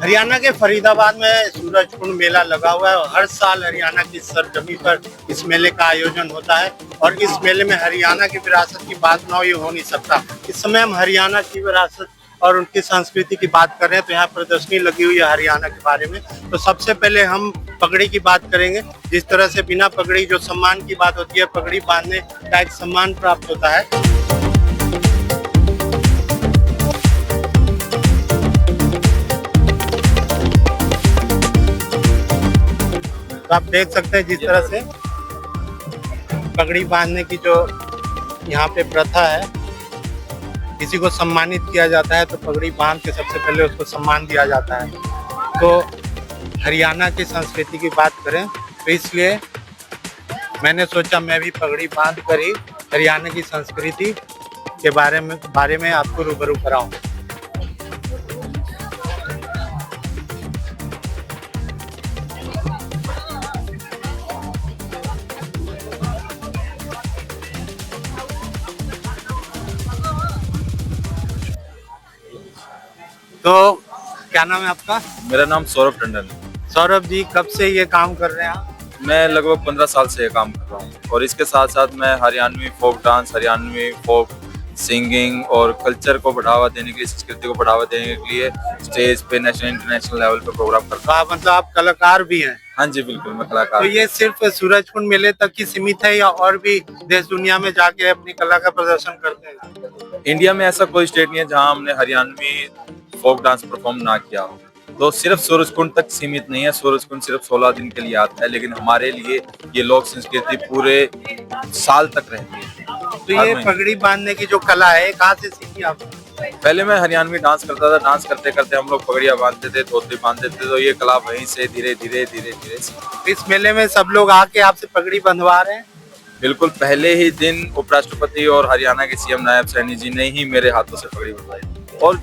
हरियाणा के फरीदाबाद में सूरजकुंड मेला लगा हुआ है और हर साल हरियाणा की सरजमी पर इस मेले का आयोजन होता है। और इस मेले में हरियाणा की विरासत की बात ना हो ये हो नहीं सकता। इस समय हम हरियाणा की विरासत और उनकी संस्कृति की बात कर रहे हैं, तो यहाँ प्रदर्शनी लगी हुई है हरियाणा के बारे में। तो सबसे पहले हम पगड़ी की बात करेंगे। जिस तरह से बिना पगड़ी जो सम्मान की बात होती है, पगड़ी बांधने का एक सम्मान प्राप्त होता है। तो आप देख सकते हैं जिस तरह से पगड़ी बांधने की जो यहाँ पे प्रथा है, किसी को सम्मानित किया जाता है तो पगड़ी बांध के सबसे पहले उसको सम्मान दिया जाता है। तो हरियाणा की संस्कृति की बात करें तो इसलिए मैंने सोचा मैं भी पगड़ी बांध कर ही हरियाणा की संस्कृति के बारे में आपको रूबरू कराऊं। तो क्या नाम है आपका? मेरा नाम सौरभ टंडन है। सौरभ जी, कब से ये काम कर रहे हैं आप? मैं लगभग 15 साल से ये काम कर रहा हूँ और इसके साथ साथ मैं हरियाणवी फोक डांस, हरियाणवी फोक सिंगिंग और कल्चर को बढ़ावा देने के लिए, संस्कृति को बढ़ावा देने के लिए स्टेज पे नेशनल इंटरनेशनल लेवल पे प्रोग्राम करता हूँ। मतलब आप कलाकार भी हैं? हाँ जी बिल्कुल, मैं कलाकार। तो ये सिर्फ सूरजकुंड मेले तक ही सीमित है या और भी देश दुनिया में जाके अपनी कला का प्रदर्शन करते हैं? इंडिया में ऐसा कोई स्टेट नहीं है जहाँ हमने हरियाणवी फोक डांस परफॉर्म ना किया हो। तो सिर्फ सूरजकुंड तक सीमित नहीं है। सूरजकुंड सिर्फ 16 दिन के लिए आता है, लेकिन हमारे लिए ये लोक संस्कृति पूरे साल तक रहती है। तो ये पगड़ी बांधने की जो कला है कहाँ से सीखी आपने? पहले मैं हरियाणवी डांस करता था। डांस करते करते हम लोग पगड़ियाँ बांधते थे, धोती बांधते थे, तो ये कला वहीं से धीरे धीरे इस मेले में सब लोग आके आपसे पगड़ी बंधवा रहे हैं? बिल्कुल, पहले ही दिन उपराष्ट्रपति और हरियाणा के सीएम नायब सैनी जी ने ही मेरे हाथों से पगड़ी बंधवाई। और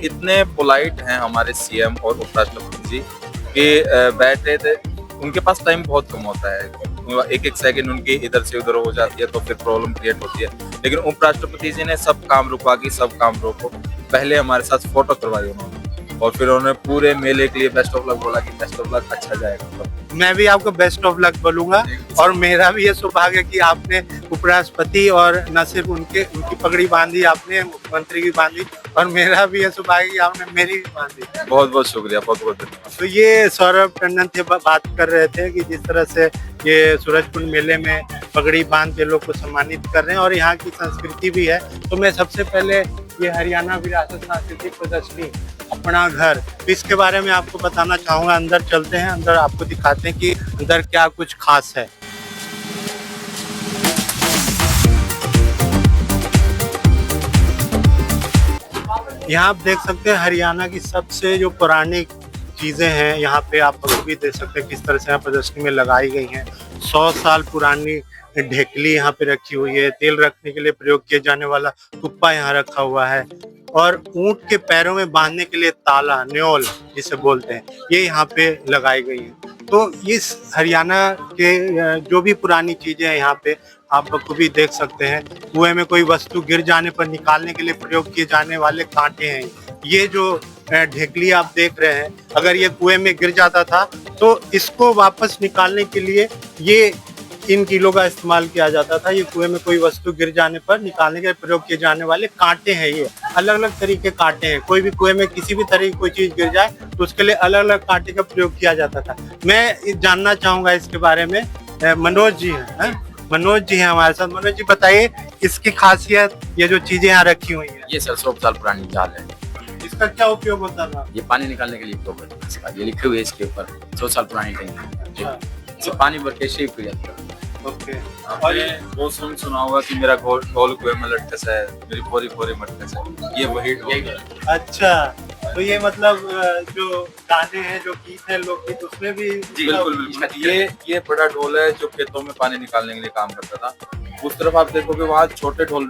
इतने पोलाइट हैं हमारे सीएम और उपराष्ट्रपति जी कि बैठे थे, उनके पास टाइम बहुत कम होता है। एक एक सेकंड उनकी इधर से उधर हो जाती है तो फिर प्रॉब्लम क्रिएट होती है। लेकिन उपराष्ट्रपति जी ने सब काम रुकवा के सब काम रोको, पहले हमारे साथ फोटो करवाई उन्होंने और फिर उन्होंने पूरे मेले के लिए बेस्ट ऑफ लक बोला कि बेस्ट ऑफ लक, अच्छा जाएगा। मैं भी आपको बेस्ट ऑफ लक बोलूंगा और मेरा भी ये सौभाग्य कि आपने उपराष्ट्रपति और न सिर्फ उनकी पगड़ी बांधी, आपने मुख्यमंत्री की बांधी और मेरा भी ये सौभाग्य कि आपने मेरी भी बांधी। बहुत बहुत शुक्रिया, बहुत बहुत धन्यवाद। तो ये सौरभ टंडन थे बात कर रहे थे कि जिस तरह से ये सूरजकुंड मेले में पगड़ी बांध के लोग को सम्मानित कर रहे हैं और यहाँ की संस्कृति भी है। तो मैं सबसे पहले ये हरियाणा विरासत सांस्कृतिक प्रदर्शनी अपना घर, इसके बारे में आपको बताना चाहूंगा। अंदर चलते हैं, अंदर आपको दिखाते हैं कि अंदर क्या कुछ खास है। यहाँ आप देख सकते हैं हरियाणा की सबसे जो पुरानी चीजें हैं, यहाँ पे आप भी देख सकते हैं किस तरह से यहाँ प्रदर्शनी में लगाई गई हैं। 100 साल पुरानी ढेकली यहाँ पे रखी हुई है। तेल रखने के लिए प्रयोग किया जाने वाला कुप्पा यहाँ रखा हुआ है और ऊंट के पैरों में बांधने के लिए ताला, न्योल जिसे बोलते हैं, ये यहाँ पे लगाई गई है। तो इस हरियाणा के जो भी पुरानी चीजें हैं यहाँ पे आप बखूबी देख सकते हैं। कुएं में कोई वस्तु गिर जाने पर निकालने के लिए प्रयोग किए जाने वाले कांटे हैं। ये जो ढेकली आप देख रहे हैं, अगर ये कुएं में गिर जाता था तो इसको वापस निकालने के लिए ये इन कीलों का इस्तेमाल किया जाता था। ये कुएं में कोई वस्तु गिर जाने पर निकालने के लिए प्रयोग किए जाने वाले कांटे हैं। ये अलग अलग तरीके कांटे हैं। कोई भी कुएं में किसी भी तरह की कोई चीज गिर जाए तो उसके लिए अलग अलग कांटे का प्रयोग किया जाता था। मैं जानना चाहूंगा इसके बारे में। मनोज जी हैं, मनोज जी हैं हमारे साथ। मनोज जी बताइए इसकी खासियत, ये जो चीजें यहाँ रखी हुई है। ये सर 100 साल पुरानी जाल है। इसका क्या उपयोग होता था? ये पानी निकालने के लिए उपयोग होता है इसका। ये लिखे हुए इसके ऊपर 100 साल पुरानी टैंक है। इससे पानी भर के शेप हो जाता है। ओके। और ये वो सुना होगा कि मेरा ढोल कुएं में लटकस है, मेरी पोरी पोरी मटकस है, ये वही ढोल है। अच्छा, तो ये मतलब जो गाने हैं, जो गीत हैं, लोकगीत, उसमें भी जी बिल्कुल बिल्कुल। ये बड़ा ढोल है जो खेतों में पानी निकालने के लिए काम करता था। उस तरफ आप देखोगे वहाँ छोटे ढोल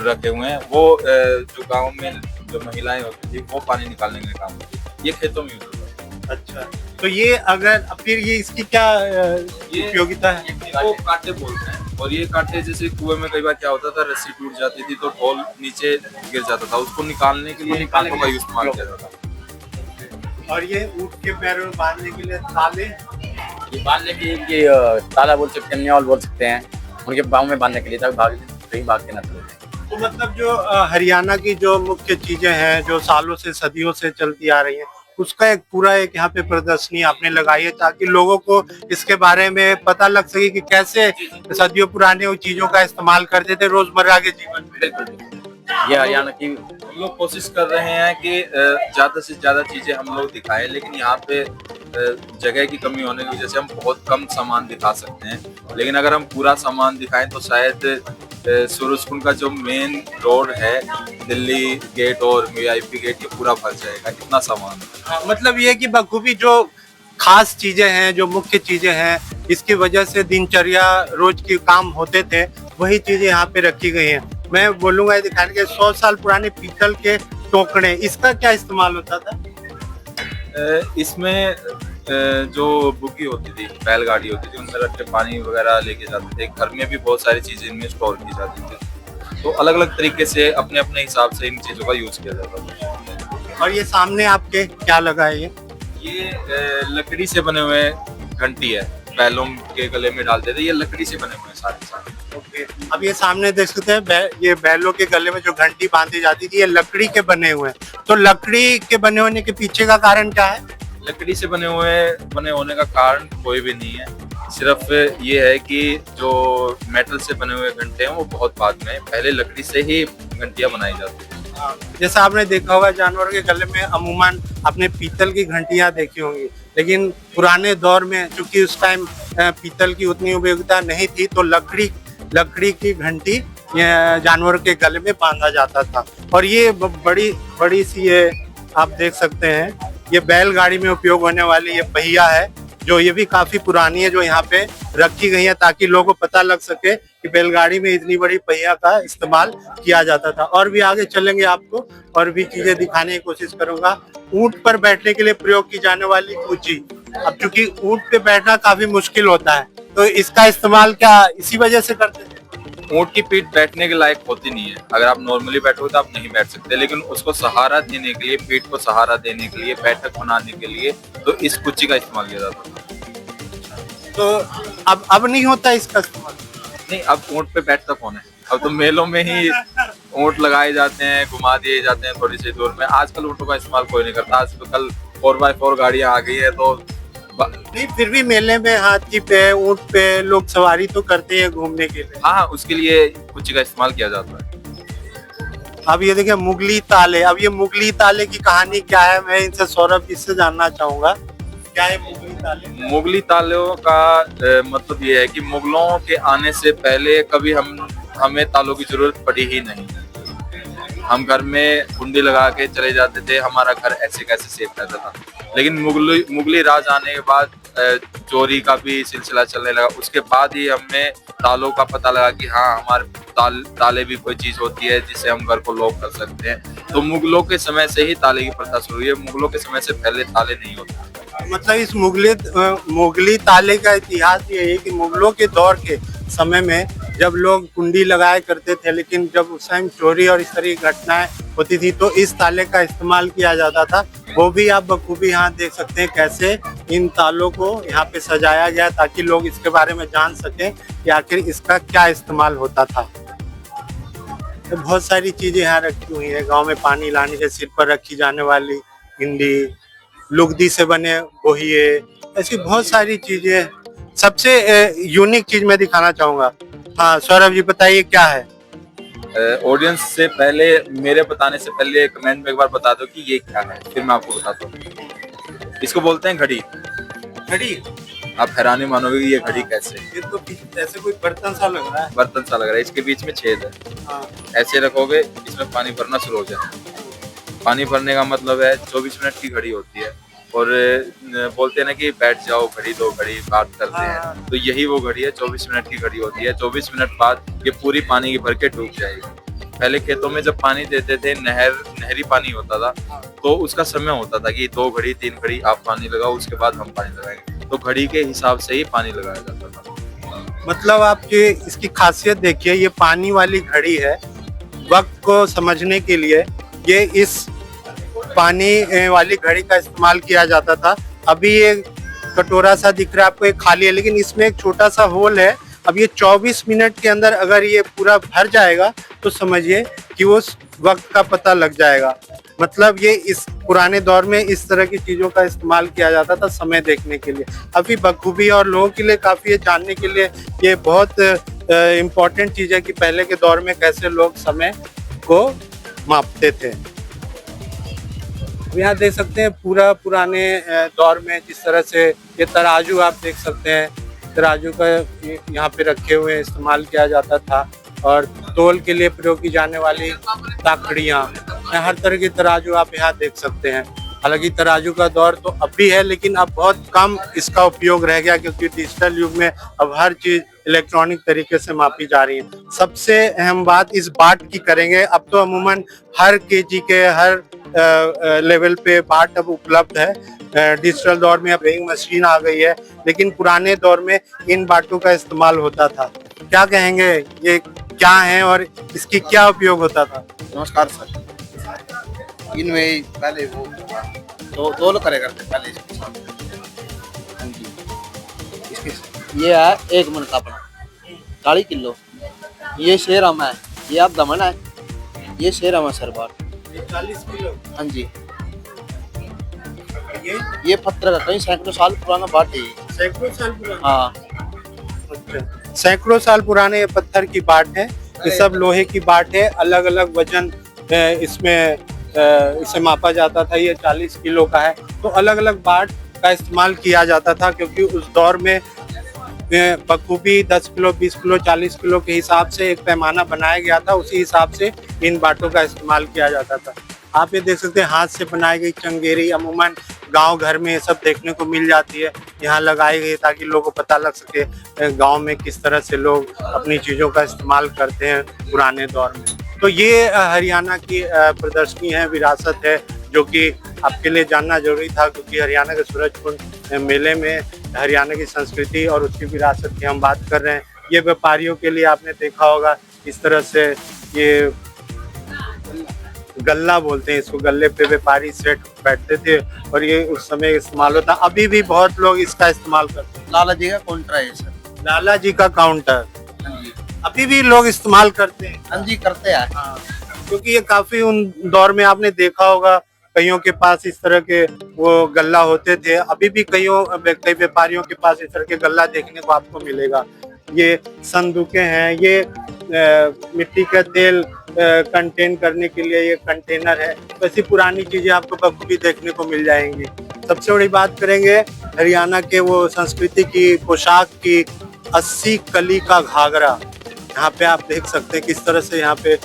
रखे हुए हैं, वो जो गाँव में जो महिलाएं होती थी वो पानी निकालने के लिए काम करती थी। ये खेतों में यूज होता है। अच्छा, तो ये अगर फिर ये इसकी क्या ये उपयोगिता है? वो कांटे बोलते हैं, और ये कांटे जैसे कुएं में कई बार क्या होता था, रस्सी टूट जाती थी तो ढोल नीचे गिर जाता था, उसको निकालने के लिए कांटों का इस्तेमाल किया जाता था। और ये ऊँट के पैरों में बांधने के लिए ताले, ये बांधने के लिए ताला बोल सकते हैं, न्याल बोल सकते हैं, उनके पाँव में बांधने के लिए, ताकि कहीं भाग के ना चले। तो मतलब जो हरियाणा की जो मुख्य चीजें हैं जो सालों से सदियों से चलती आ रही हैं, उसका एक पूरा एक यहाँ पे प्रदर्शनी आपने लगाई है ताकि लोगों को इसके बारे में पता लग सके कि कैसे सदियों पुराने उन चीजों का इस्तेमाल करते थे रोजमर्रा के जीवन में। बिल्कुल, ये हरियाणा की हम लोग कोशिश कर रहे हैं कि ज्यादा से ज्यादा चीजें हम लोग दिखाएं, लेकिन यहाँ पे जगह की कमी होने की वजह से हम बहुत कम सामान दिखा सकते हैं। लेकिन अगर हम पूरा सामान दिखाएं तो शायद सूरजकुंड का जो मेन रोड है, दिल्ली गेट और वीआईपी गेट, ये पूरा भर जाएगा, इतना सामान है। मतलब ये कि बखूबी जो खास चीजें हैं जो मुख्य चीजें हैं इसकी वजह से दिनचर्या रोज के काम होते थे वही चीजें यहाँ पे रखी गई हैं। मैं बोलूंगा ये दिखाने के 100 साल पुराने पीतल के टोकरे, इसका क्या इस्तेमाल होता था? इसमें जो बुकी होती थी, बैलगाड़ी होती थी, उनमें रख के पानी वगैरह लेके जाते थे। घर में भी बहुत सारी चीजें इनमें स्टोर की जाती थी, तो अलग अलग तरीके से अपने अपने हिसाब से इन चीजों का यूज किया जाता था। और ये सामने आपके क्या लगा है ये लकड़ी से बने हुए घंटी है, बैलों के गले में डालते थे, ये लकड़ी से बने हुए हैं सारे सारे। ओके, अब ये सामने देख सकते हैं ये बैलों के गले में जो घंटी बांधी जाती थी ये लकड़ी के बने हुए हैं। तो लकड़ी के बने होने के पीछे का कारण क्या है? लकड़ी से बने होने का कारण कोई भी नहीं है, सिर्फ ये है कि जो मेटल से बने हुए घंटे हैं वो बहुत बाद में, पहले लकड़ी से ही घंटियां बनाई जाती थी। जैसा आपने देखा होगा जानवर के गले में अमूमन आपने पीतल की घंटियां देखी होंगी, लेकिन पुराने दौर में चूंकि उस टाइम पीतल की उतनी उपयोगिता नहीं थी तो लकड़ी की घंटी जानवर के गले में बांधा जाता था। और ये बड़ी सी ये आप देख सकते हैं, ये बैलगाड़ी में उपयोग होने वाली ये पहिया है जो ये भी काफी पुरानी है, जो यहाँ पे रखी गई है ताकि लोगों को पता लग सके कि बैलगाड़ी में इतनी बड़ी पहिया का इस्तेमाल किया जाता था। और भी आगे चलेंगे, आपको और भी चीजें दिखाने की कोशिश करूंगा। ऊंट पर बैठने के लिए प्रयोग की जाने वाली कूची, अब चूंकि ऊंट पे बैठना काफी मुश्किल होता है तो इसका इस्तेमाल क्या इसी वजह से करते थे? ऊंट की पीठ बैठने के लायक होती नहीं है, अगर आप नॉर्मली बैठोगे तो आप नहीं बैठ सकते, लेकिन उसको सहारा देने के लिए, पीठ को सहारा देने के लिए, बैठक बनाने के लिए तो इस कुर्सी का इस्तेमाल किया जाता था। तो अब नहीं होता इसका इस्तेमाल? नहीं, अब ऊंट पे बैठता कौन है, अब तो मेलों में ही ऊंट लगाए जाते हैं, घुमा दिए जाते हैं थोड़ी सी दूर में। आजकल ऊंटों का इस्तेमाल कोई नहीं करता, आजकल 4x4 गाड़ियां आ गई है तो नहीं, फिर भी मेले में हाथी पे ऊंट पे लोग सवारी तो करते हैं घूमने के लिए। हाँ, उसके लिए कुर्सी का इस्तेमाल किया जाता है। अब ये देखिए मुगली ताले, अब ये मुगली ताले की कहानी क्या है, मैं इनसे सौरभ जी से जानना चाहूंगा, क्या है मुगली ताले? मुगली तालों का मतलब ये है कि मुगलों के आने से पहले कभी हमें तालों की जरूरत पड़ी ही नहीं। हम घर में कुंडी लगा के चले जाते थे, हमारा घर ऐसे कैसे सेफ रहता था। लेकिन मुगली राज आने के बाद चोरी का भी सिलसिला चलने लगा, उसके बाद ही हमें तालों का पता लगा कि हाँ, हमारे ताले भी कोई चीज होती है जिससे हम घर को लॉक कर सकते हैं। तो मुगलों के समय से ही ताले की प्रथा शुरू हुई है, मुगलों के समय से पहले ताले नहीं होते। मतलब इस मुगली ताले का इतिहास ये है कि मुगलों के दौर के समय में जब लोग कुंडी लगाया करते थे, लेकिन जब उस टाइम चोरी और इस तरह की घटनाएं होती थी तो इस ताले का इस्तेमाल किया जाता था। वो भी आप बखूबी यहाँ देख सकते हैं कैसे इन तालों को यहाँ पे सजाया गया ताकि लोग इसके बारे में जान सकें कि आखिर इसका क्या इस्तेमाल होता था। तो बहुत सारी चीजें यहाँ रखी हुई है, गांव में पानी लाने के सिर पर रखी जाने वाली गिंडी, लुगदी से बने बोहिए, ऐसी बहुत सारी चीजें। सबसे यूनिक चीज मैं दिखाना चाहूंगा। हाँ सौरभ जी बताइए क्या है? ऑडियंस से पहले, मेरे बताने से पहले कमेंट में एक बार बता दो कि ये क्या है, फिर मैं आपको बताता हूँ। इसको बोलते हैं घड़ी। घड़ी? आप हैरानी मानोगे कि ये घड़ी कैसे? ये तो ऐसे कोई बर्तन सा लग रहा है। बर्तन सा लग रहा है, इसके बीच में छेद है। हाँ। ऐसे रखोगे, इसमें पानी भरना शुरू हो जाए। पानी भरने का मतलब है 24 मिनट की घड़ी होती है, और बोलते हैं ना कि बैठ जाओ घड़ी दो घड़ी बात करते हैं, तो यही वो घड़ी है, 24 मिनट की घड़ी होती है। 24 मिनट बाद ये पूरी पानी की भर के डूब जाएगी। पहले खेतों में जब पानी देते थे नहरी पानी होता था, तो उसका समय होता था कि 2 घड़ी 3 घड़ी आप पानी लगाओ, उसके बाद हम पानी लगाएंगे, तो घड़ी के हिसाब से ही पानी लगाया जाता था। मतलब आपके इसकी खासियत देखिए, ये पानी वाली घड़ी है। वक्त को समझने के लिए ये इस पानी वाली घड़ी का इस्तेमाल किया जाता था। अभी ये कटोरा सा दिख रहा है आपको, एक खाली है, लेकिन इसमें एक छोटा सा होल है। अब ये 24 मिनट के अंदर अगर ये पूरा भर जाएगा तो समझिए कि उस वक्त का पता लग जाएगा। मतलब ये इस पुराने दौर में इस तरह की चीजों का इस्तेमाल किया जाता था समय देखने के लिए। अभी बखूबी और लोगों के लिए काफी ये जानने के लिए ये बहुत इम्पोर्टेंट चीज है कि पहले के दौर में कैसे लोग समय को मापते थे। यहाँ देख सकते हैं पूरा पुराने दौर में जिस तरह से ये तराजू आप देख सकते हैं, तराजू का यहाँ पे रखे हुए इस्तेमाल किया जाता था, और तोल के लिए प्रयोग की जाने वाली ताकड़ियाँ, हर तरह की तराजू आप यहाँ देख सकते हैं। हालांकि तराजू का दौर तो अब भी है, लेकिन अब बहुत कम इसका उपयोग रह गया, क्योंकि डिजिटल युग में अब हर चीज इलेक्ट्रॉनिक तरीके से मापी जा रही है। सबसे अहम बात इस बाट की करेंगे। अब तो अमूमन हर केजी के हर लेवल पे बाट अब उपलब्ध है। डिजिटल दौर में अब वेइंग मशीन आ गई है, लेकिन पुराने दौर में इन बाटों का इस्तेमाल होता था। क्या कहेंगे, ये क्या है और इसकी क्या उपयोग होता था? नमस्कार सर। इनमें पहले वो दो लोग करे करते पहले इसके साथ। हाँ जी, ये है 1 मन का अपना 40 किलो। ये शेरम है, ये आप दमन है, ये शेरम है सर बाट 40 किलो। हाँ जी, ये पत्थर का कई सैकड़ों साल पुराना बाट है। सैकड़ों साल पुराना? हाँ, अच्छा, सैकड़ों साल पुराने ये पत्थर की बाट है। ये सब लोहे की बाट है, अलग अलग वजन इसमें इसे मापा जाता था। ये 40 किलो का है, तो अलग अलग बाट का इस्तेमाल किया जाता था, क्योंकि उस दौर में बखूबी 10 किलो 20 किलो 40 किलो के हिसाब से एक पैमाना बनाया गया था। उसी हिसाब से इन बाटों का इस्तेमाल किया जाता था। आप ये देख सकते हैं हाथ से बनाई गई चंगेरी, अमूमन गांव घर में ये सब देखने को मिल जाती है। यहाँ लगाई गई ताकि लोगों को पता लग सके गांव में किस तरह से लोग अपनी चीज़ों का इस्तेमाल करते हैं पुराने दौर में। तो ये हरियाणा की प्रदर्शनी है, विरासत है, जो कि आपके लिए जानना जरूरी था, क्योंकि हरियाणा के सूरजकुंड मेले में हरियाणा की संस्कृति और उसकी विरासत की हम बात कर रहे हैं। ये व्यापारियों के लिए आपने देखा होगा इस तरह से ये गल्ला बोलते हैं इसको, गल्ले पे व्यापारी सेठ बैठते थे और ये उस समय इस्तेमाल होता। अभी भी बहुत लोग इसका इस्तेमाल करते हैं। लाला जी का काउंटर है सर। लाला जी का काउंटर हाँ जी, अभी भी लोग इस्तेमाल करते हैं। हाँ जी करते हैं। हाँ, क्योंकि ये काफी उन दौर में आपने देखा होगा कईयों के पास इस तरह के वो गल्ला होते थे। अभी भी कई व्यापारियों के पास इस तरह के गल्ला देखने को आपको मिलेगा। ये संदूकें हैं, ये मिट्टी का तेल कंटेन करने के लिए ये कंटेनर है। तो ऐसी पुरानी चीजें आपको बखूबी देखने को मिल जाएंगी। सबसे बड़ी बात करेंगे हरियाणा के वो संस्कृति की, पोशाक की, 80 कली का घाघरा। यहाँ पे आप देख सकते हैं किस तरह से यहाँ पे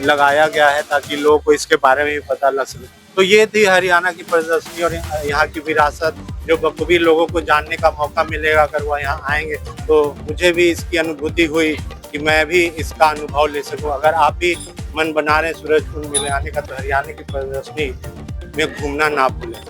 लगाया गया है, ताकि लोगों को इसके बारे में भी पता लग सके। तो ये थी हरियाणा की प्रदर्शनी और यहाँ की विरासत, जो बखूबी लोगों को जानने का मौका मिलेगा अगर वह यहाँ आएंगे। तो मुझे भी इसकी अनुभूति हुई कि मैं भी इसका अनुभव ले सकूं। अगर आप भी मन बना रहे हैं सूरजकुंड मेले आने का, तो हरियाणा की प्रदर्शनी में घूमना ना भूलें।